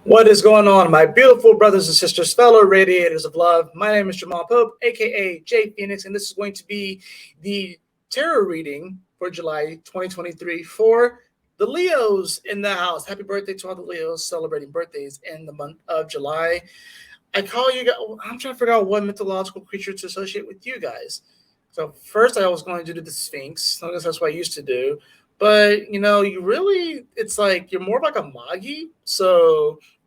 What is going on, my beautiful brothers and sisters, fellow radiators of love? My name is Jamal Pope, aka J Phoenix, and this is going to be the tarot reading for July 2023 for the Leos in the house. Happy birthday to all the Leos celebrating birthdays in the month of July. I'm trying to figure out what mythological creature to associate with you guys. So first, I was going to do the Sphinx. I guess that's what I used to do. But it's like you're more like a Magi,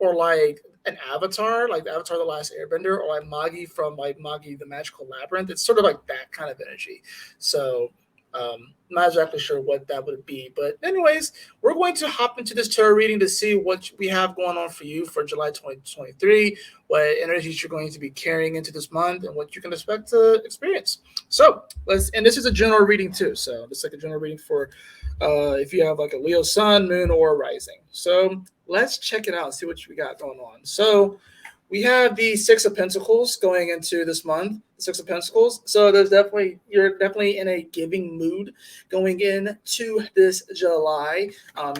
or like an Avatar, like the Avatar: The Last Airbender, or like Magi from like Magi: The Magical Labyrinth. It's sort of like that kind of energy. So not exactly sure what that would be, but anyways, we're going to hop into this tarot reading to see what we have going on for you for July 2023, what energies you're going to be carrying into this month, and what you can expect to experience. So and this is a general reading too. So it's like a general reading for if you have like a Leo sun, moon, or rising. So let's check it out and see what we got going on. So we have the Six of Pentacles going into this month. The Six of Pentacles. So you're definitely in a giving mood going into this July.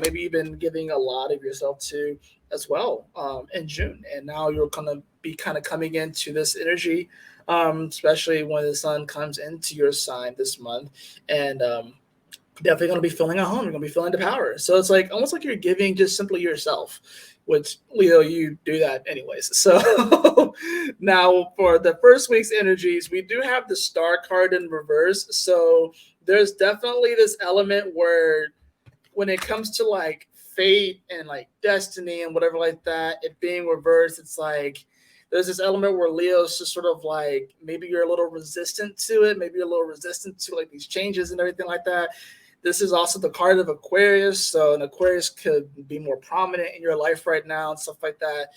Maybe you've been giving a lot of yourself to as well in June, and now you're gonna be kind of coming into this energy, especially when the sun comes into your sign this month, and definitely going to be feeling at home. You're going to be feeling the power. So it's like almost like you're giving just simply yourself, which Leo, you do that anyways. So now for the first week's energies, we do have the Star card in reverse. So there's definitely this element where when it comes to like fate and like destiny and whatever like that, it being reversed, it's like there's this element where Leo's just sort of like maybe you're a little resistant to it, maybe you're a little resistant to like these changes and everything like that. This is also the card of Aquarius, so an Aquarius could be more prominent in your life right now and stuff like that.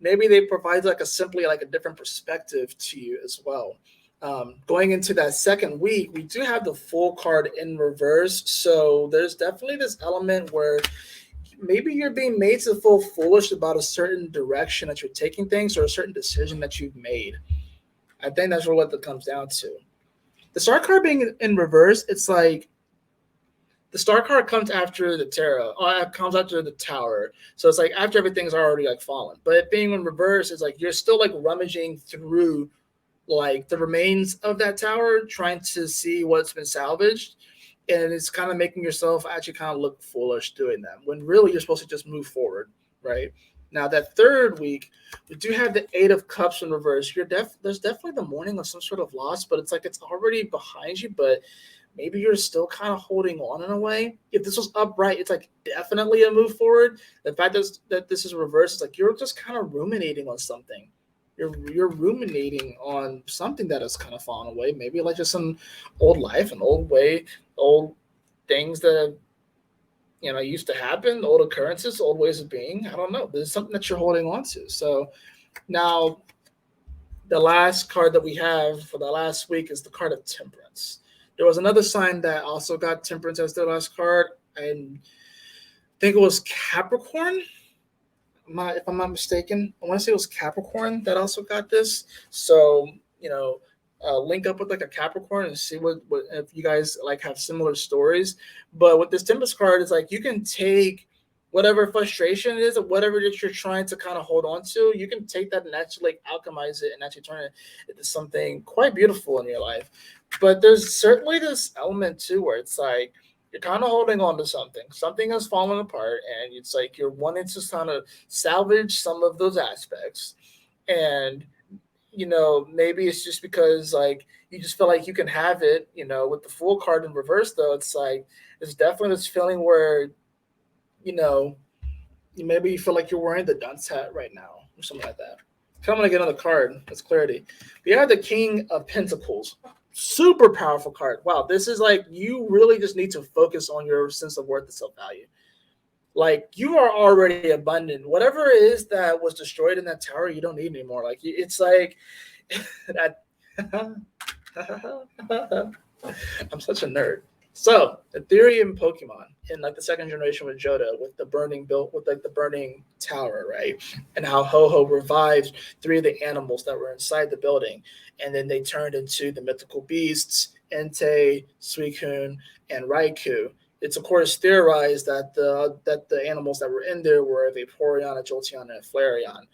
Maybe they provide like a different perspective to you as well. Going into that second week, we do have the Fool card in reverse, so there's definitely this element where maybe you're being made to feel foolish about a certain direction that you're taking things or a certain decision that you've made. I think that's what it comes down to. The Star card being in reverse, it's like the Star card comes after the tarot, it comes after the Tower. So it's like after everything's already like fallen. But it being in reverse, it's like you're still like rummaging through like the remains of that tower, trying to see what's been salvaged. And it's kind of making yourself actually kind of look foolish doing that when really you're supposed to just move forward, right? Now that third week, we do have the Eight of Cups in reverse. There's definitely the mourning of some sort of loss, but it's like it's already behind you, but maybe you're still kind of holding on in a way. If this was upright, it's like definitely a move forward. The fact that this is reversed, it's like you're just kind of ruminating on something. You're ruminating on something that has kind of fallen away. Maybe like just some old life, an old way, old things that used to happen, old occurrences, old ways of being. I don't know. There's something that you're holding on to. So now the last card that we have for the last week is the card of Temperance. There was another sign that also got Temperance as their last card, and I think it was Capricorn. If I'm not mistaken, I want to say it was Capricorn that also got this. So link up with like a Capricorn and see what if you guys like have similar stories. But with this Temperance card, it's like you can take whatever frustration it is or whatever that you're trying to kind of hold on to, you can take that and actually like alchemize it and actually turn it into something quite beautiful in your life. But there's certainly this element too where it's like you're kind of holding on to something has fallen apart, and it's like you're wanting to kind of salvage some of those aspects. And maybe it's just because like you just feel like you can have it. With the Fool card in reverse, though, it's like it's definitely this feeling where maybe you feel like you're wearing the dunce hat right now or something like that. So I'm gonna get another card. That's clarity. We have the King of Pentacles. Super powerful card. Wow, this is like you really just need to focus on your sense of worth and self-value. Like you are already abundant. Whatever it is that was destroyed in that tower, you don't need anymore. Like it's like that. I'm such a nerd. So the theory in Pokemon in like the second generation with Johto, with the burning tower, right? And how Ho-Oh revived 3 of the animals that were inside the building, and then they turned into the mythical beasts Entei, Suicune, and Raikou. It's of course theorized that the animals that were in there were a Vaporeon, a Jolteon, and a Flareon.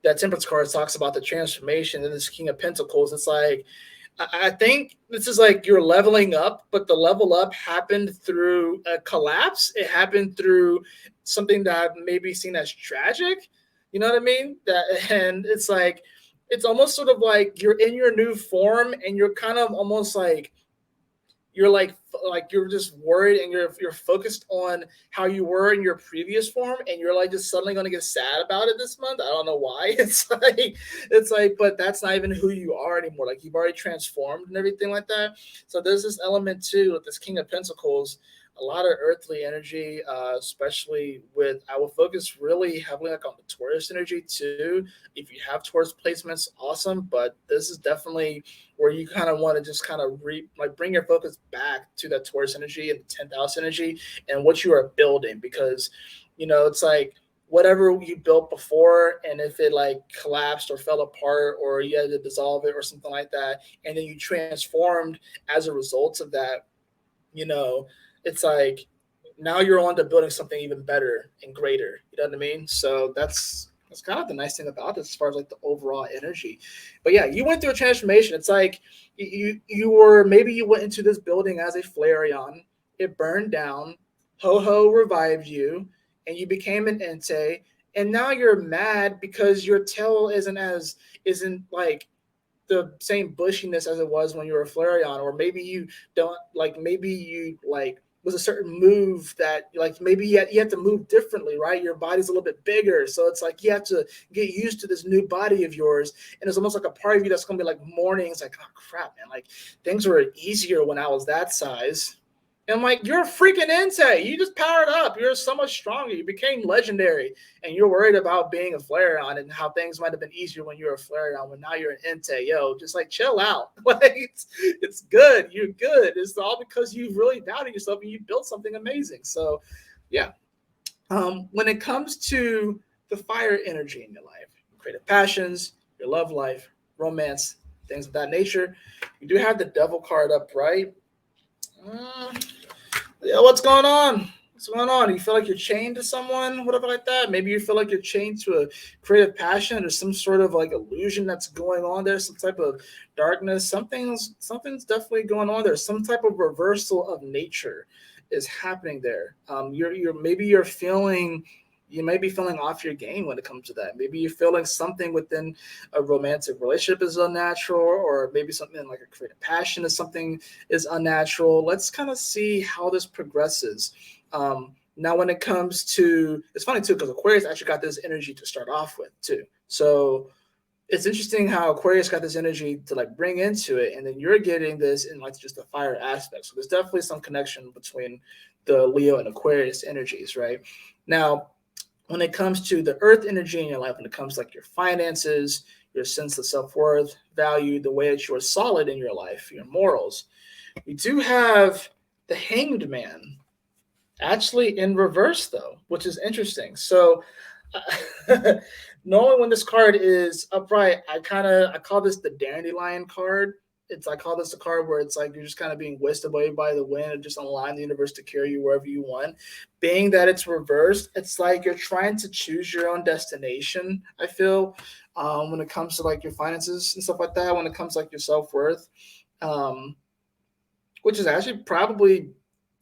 That Temperance card talks about the transformation and this King of Pentacles. It's like I think this is like you're leveling up, but the level up happened through a collapse. It happened through something that may be seen as tragic. You know what I mean? And it's like it's almost sort of like you're in your new form, and you're kind of almost like you're like you're just worried, and you're focused on how you were in your previous form, and you're like just suddenly going to get sad about it this month. I don't know why. It's like but that's not even who you are anymore. Like you've already transformed and everything like that. So there's this element too with this King of Pentacles, a lot of earthly energy, especially with I will focus really heavily like on the Taurus energy too. If you have Taurus placements, awesome, but this is definitely where you kind of want to just kind of bring your focus back to that Taurus energy and the 10th house energy and what you are building, because it's like whatever you built before, and if it like collapsed or fell apart or you had to dissolve it or something like that, and then you transformed as a result of that, you know, it's like now you're on to building something even better and greater. You know what I mean? So that's kind of the nice thing about this as far as like the overall energy. But yeah, you went through a transformation. It's like you were maybe you went into this building as a Flareon, it burned down, Ho Ho revived you, and you became an Entei, and now you're mad because your tail isn't like the same bushiness as it was when you were a Flareon, or maybe you don't like maybe you like was a certain move that like maybe you have to move differently, right? Your body's a little bit bigger, so it's like you have to get used to this new body of yours, and it's almost like a part of you that's gonna be like mourning. It's like, oh crap, man, like things were easier when I was that size. And I'm like, you're a freaking Entei. You just powered up. You're so much stronger. You became legendary. And you're worried about being a Flareon and how things might have been easier when you were a Flareon, when now you're an Entei. Yo, just like chill out. Like it's good. You're good. It's all because you really doubted yourself and you built something amazing. So yeah. When it comes to the fire energy in your life, creative passions, your love life, romance, things of that nature, you do have the devil card up, right? Uh, yeah, what's going on? What's going on? You feel like you're chained to someone, whatever like that. Maybe you feel like you're chained to a creative passion or some sort of like illusion that's going on there, some type of darkness. Something's definitely going on there. Some type of reversal of nature is happening there. You may be feeling off your game when it comes to that. Maybe you're feeling something within a romantic relationship is unnatural, or maybe something like a creative passion is something is unnatural. Let's kind of see how this progresses. Now, when it comes to, it's funny too, because Aquarius actually got this energy to start off with too. So it's interesting how Aquarius got this energy to like bring into it, and then you're getting this in like just the fire aspect. So there's definitely some connection between the Leo and Aquarius energies, right? Now, when it comes to the earth energy in your life, when it comes to like your finances, your sense of self-worth, value, the way that you are solid in your life, your morals, we do have the Hanged Man actually in reverse though, which is interesting. So knowing when this card is upright, I call this the dandelion card. I call this a card where it's like you're just kind of being whisked away by the wind and just allowing the universe to carry you wherever you want. Being that it's reversed, it's like you're trying to choose your own destination. I feel when it comes to like your finances and stuff like that, when it comes to like your self-worth, um, which is actually probably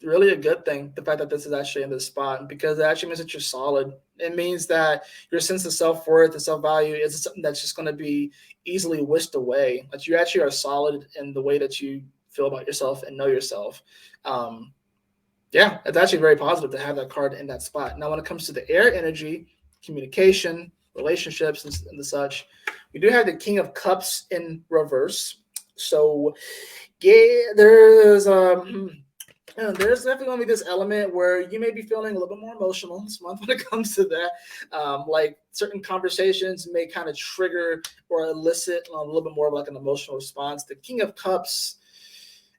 really a good thing. The fact that this is actually in this spot, because it actually means that you're solid. It means that your sense of self-worth and self-value is something that's just going to be easily whisked away. That you actually are solid in the way that you feel about yourself and know yourself. Yeah, it's actually very positive to have that card in that spot. Now, when it comes to the air energy, communication, relationships, and the such, we do have the King of Cups in reverse. So, yeah, there's definitely going to be this element where you may be feeling a little bit more emotional this month when it comes to that. Like certain conversations may kind of trigger or elicit a little bit more of like an emotional response. The King of Cups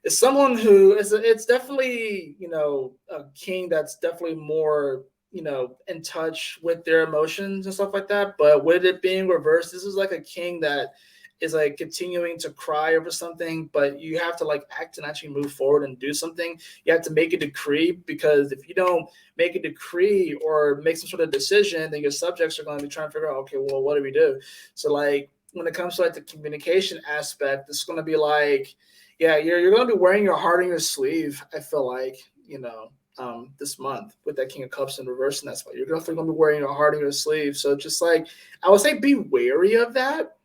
is someone who it's definitely, a king that's definitely more, in touch with their emotions and stuff like that. But with it being reversed, this is like a king that is like continuing to cry over something, but you have to like act and actually move forward and do something. You have to make a decree, because if you don't make a decree or make some sort of decision, then your subjects are going to be trying to figure out, okay, well, what do we do? So like when it comes to like the communication aspect, it's going to be like, yeah, you're going to be wearing your heart on your sleeve. I feel like, this month with that King of Cups in reverse, and that's why you're definitely going to be wearing your heart on your sleeve. So just like I would say, be wary of that,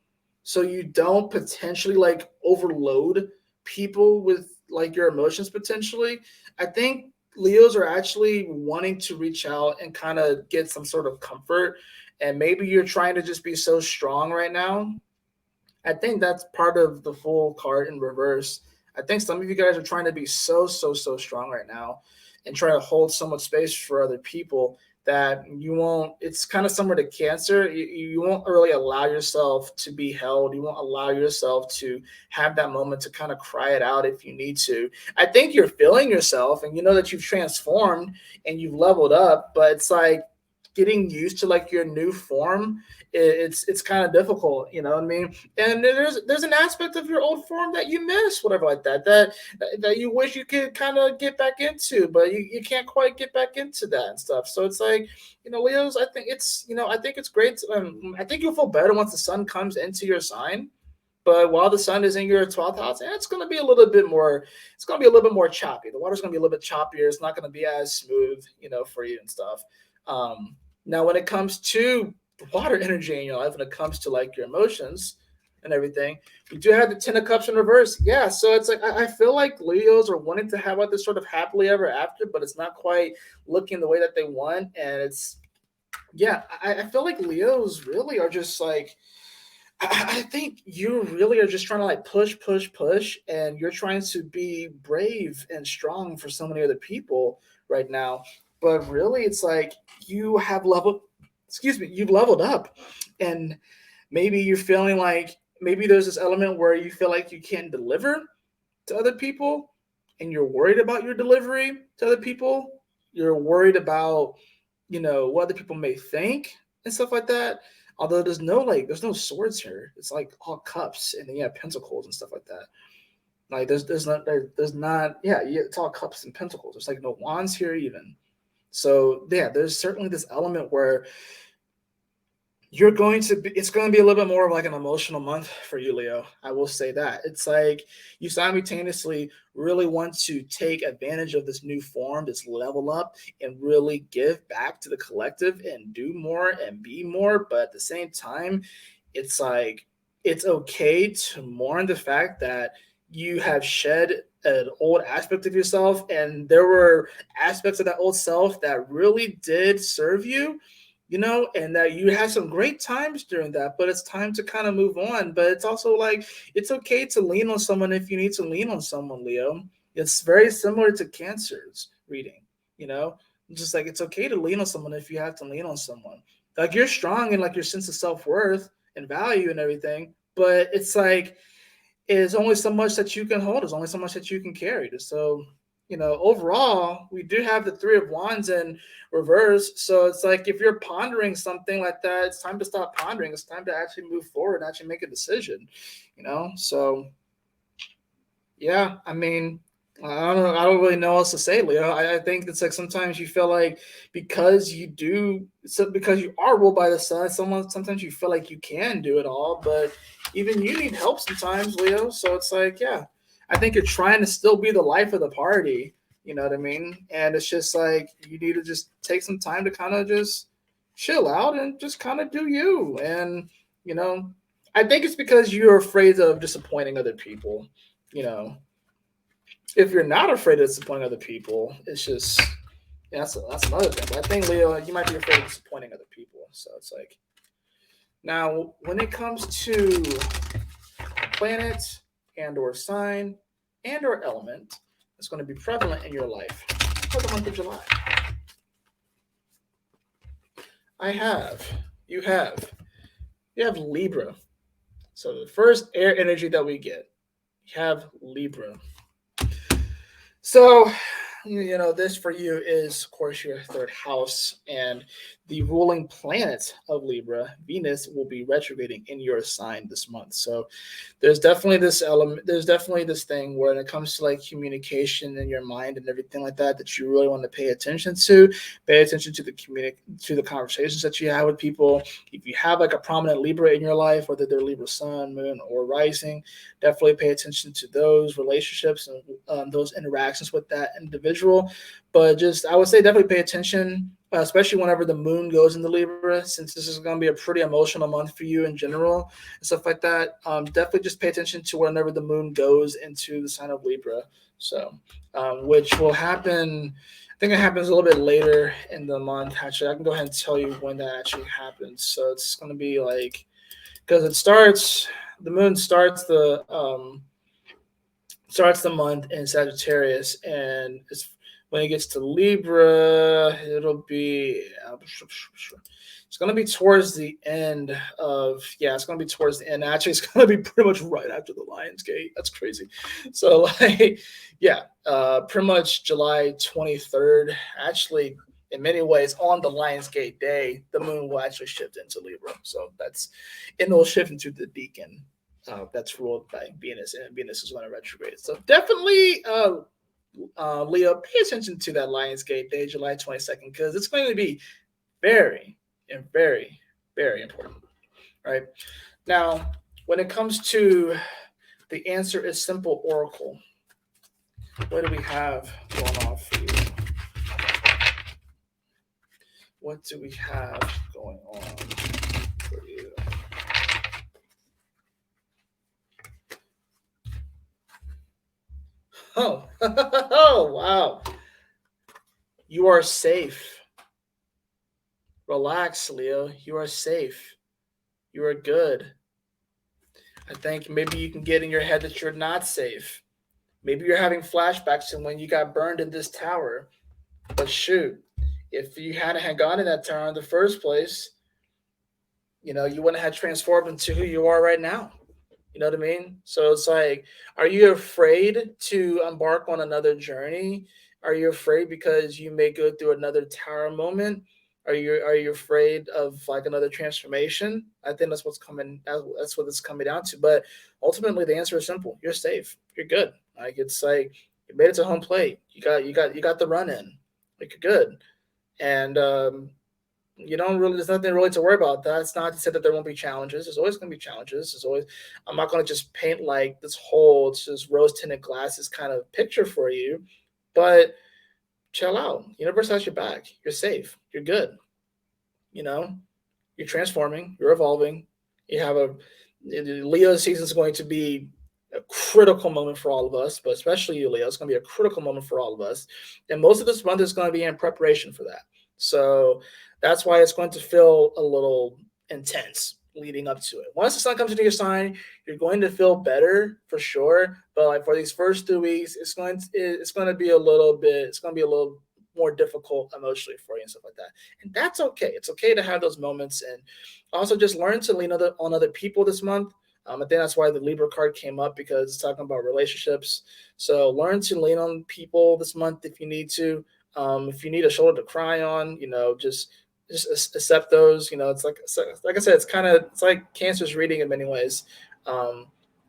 so you don't potentially like overload people with like your emotions potentially. I think Leos are actually wanting to reach out and kind of get some sort of comfort, and maybe you're trying to just be so strong right now. I think that's part of the full card in reverse. I think some of you guys are trying to be so strong right now and try to hold so much space for other people that you won't. It's kind of similar to Cancer. You won't really allow yourself to be held. You won't allow yourself to have that moment to kind of cry it out if you need to. I think you're feeling yourself and you know that you've transformed and you've leveled up, but it's like getting used to like your new form. It's kind of difficult, you know what I mean? And there's an aspect of your old form that you miss, whatever like that you wish you could kind of get back into, but you can't quite get back into that and stuff. So it's like, Leos, I think it's great. I think you'll feel better once the sun comes into your sign. But while the sun is in your 12th house, it's going to be a little bit more. It's going to be a little bit more choppy. The water's going to be a little bit choppier. It's not going to be as smooth, for you and stuff. Now, when it comes to water energy in your life, when it comes to like your emotions and everything, we do have the Ten of Cups in reverse. Yeah, so it's like I feel like Leos are wanting to have like this sort of happily ever after, but it's not quite looking the way that they want. And it's, yeah, I feel like Leos really are just like, I think you really are just trying to like push, and you're trying to be brave and strong for so many other people right now. But really, it's like you have leveled, you've leveled up, and maybe you're feeling like maybe there's this element where you feel like you can't deliver to other people, and you're worried about your delivery to other people. You're worried about, what other people may think and stuff like that. Although there's no swords here. It's like all cups, and then you have pentacles and stuff like that. Like there's not it's all cups and pentacles. There's like no wands here even. So yeah, there's certainly this element where it's going to be a little bit more of like an emotional month for you, Leo. I will say that. It's like you simultaneously really want to take advantage of this new form, this level up, and really give back to the collective and do more and be more. But at the same time, it's like it's okay to mourn the fact that you have shed an old aspect of yourself, and there were aspects of that old self that really did serve you, and that you had some great times during that, but it's time to kind of move on. But it's also like, it's okay to lean on someone if you need to lean on someone, Leo. It's very similar to Cancer's reading, just like it's okay to lean on someone if you have to lean on someone. Like you're strong in like your sense of self-worth and value and everything, but it's like, it's only so much that you can hold. There's only so much that you can carry. So, overall, we do have the Three of Wands in reverse. So it's like if you're pondering something like that, it's time to stop pondering. It's time to actually move forward and actually make a decision, So, yeah, I mean, I don't know. I don't really know what else to say, Leo. I think it's like sometimes you feel like because you are ruled by the sun, sometimes you feel like you can do it all, but even you need help sometimes, Leo. So it's like, yeah, I think you're trying to still be the life of the party. You know what I mean? And it's just like you need to just take some time to kind of just chill out and just kind of do you. And I think it's because you're afraid of disappointing other people. If you're not afraid of disappointing other people, it's just that's another thing. But I think, Leo, you might be afraid of disappointing other people. So it's like, now when it comes to planet and or sign and or element that's going to be prevalent in your life for the month of July, you have Libra. So the first air energy that we get, you have Libra. So this for you is, of course, your third house, and the ruling planet of Libra, Venus, will be retrograding in your sign this month. So there's definitely this element, there's definitely this thing where when it comes to like communication in your mind and everything like that, that you really want to pay attention to. Pay attention to the conversations that you have with people. If you have like a prominent Libra in your life, whether they're Libra sun, moon, or rising, definitely pay attention to those relationships and those interactions with that individual. But just, I would say, definitely pay attention, especially whenever the moon goes into Libra, since this is going to be a pretty emotional month for you in general and stuff like that. Definitely just pay attention to whenever the moon goes into the sign of Libra. So, which will happen. I think it happens a little bit later in the month. Actually, I can go ahead and tell you when that actually happens. So it's going to be like, because the moon starts the month in Sagittarius, and when it gets to Libra, it'll be it's going to be towards the end of it's going to be towards the end. Actually, it's going to be pretty much right after the Lion's Gate. That's crazy. So like pretty much July 23rd. Actually, in many ways, on the Lion's Gate day, the moon will actually shift into Libra. So it'll shift into the Deacon. That's ruled by Venus, and Venus is going to retrograde. So definitely, Leo, pay attention to that Lionsgate day, July 22nd, because it's going to be very, very, very important. Right now, when it comes to the answer is simple oracle, what do we have going on for you? What do we have going on for you? Oh, oh, wow. You are safe. Relax, Leo. You are safe. You are good. I think maybe you can get in your head that you're not safe. Maybe you're having flashbacks to when you got burned in this tower. But shoot, if you hadn't gone in that tower in the first place, you wouldn't have transformed into who you are right now. You know what I mean? So it's like, are you afraid to embark on another journey? Are you afraid because you may go through another tower moment? Are you afraid of like another transformation? I think that's what's coming. That's what it's coming down to. But ultimately, the answer is simple. You're safe. You're good. Like it's like you made it to home plate. You got the run in. Like you're good. And there's nothing really to worry about. That's not to say that there won't be challenges. There's always going to be challenges. I'm not going to just paint like this whole just rose tinted glasses kind of picture for you, but chill out. Universe has your back. You're safe. You're good. You're transforming. You're evolving. You have Leo season is going to be a critical moment for all of us, but especially you, Leo. It's going to be a critical moment for all of us. And most of this month is going to be in preparation for that. So that's why it's going to feel a little intense leading up to it. Once the sun comes into your sign, you're going to feel better for sure. But like for these first 2 weeks, it's going to be a little more difficult emotionally for you and stuff like that. And that's okay. It's okay to have those moments, and also just learn to lean on other people this month. I think that's why the Libra card came up, because it's talking about relationships. So learn to lean on people this month if you need to. If you need a shoulder to cry on, just accept those. It's like I said, it's like Cancer's reading in many ways.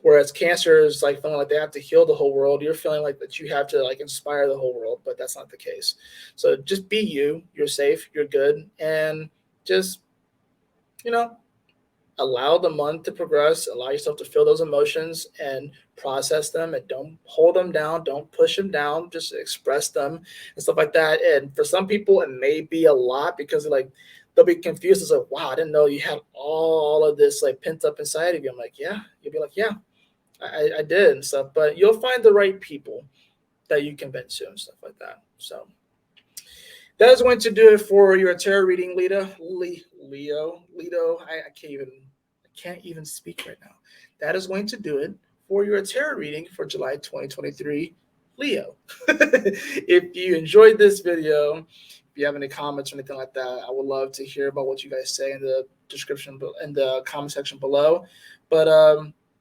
Whereas Cancer is like feeling like they have to heal the whole world, you're feeling like that you have to like inspire the whole world, but that's not the case. So just be you. You're safe. You're good, and just allow the month to progress. Allow yourself to feel those emotions and process them, and don't hold them down. Don't push them down. Just express them and stuff like that. And for some people, it may be a lot because like they'll be confused as like, wow, I didn't know you had all of this like pent up inside of you. I'm like, yeah. You'll be like, yeah, I did and stuff. But you'll find the right people that you can vent to and stuff like that. So that is going to do it for your tarot reading, Leo. I can't even speak right now. That is going to do it for your tarot reading for July 2023, Leo. If you enjoyed this video, if you have any comments or anything like that, I would love to hear about what you guys say in the description, in the comment section below. But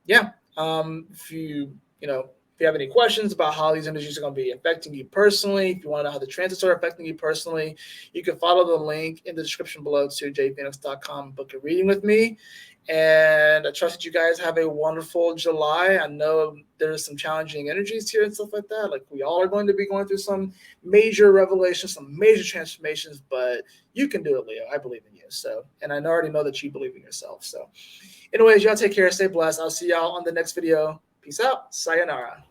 if you If you have any questions about how these energies are going to be affecting you personally, if you want to know how the transits are affecting you personally, you can follow the link in the description below to jfenixx.com, book a reading with me. And I trust that you guys have a wonderful July. I know there's some challenging energies here and stuff like that. Like, we all are going to be going through some major revelations, some major transformations, but you can do it, Leo. I believe in you. So, and I already know that you believe in yourself. So anyways, y'all take care. Stay blessed. I'll see y'all on the next video. Peace out. Sayonara.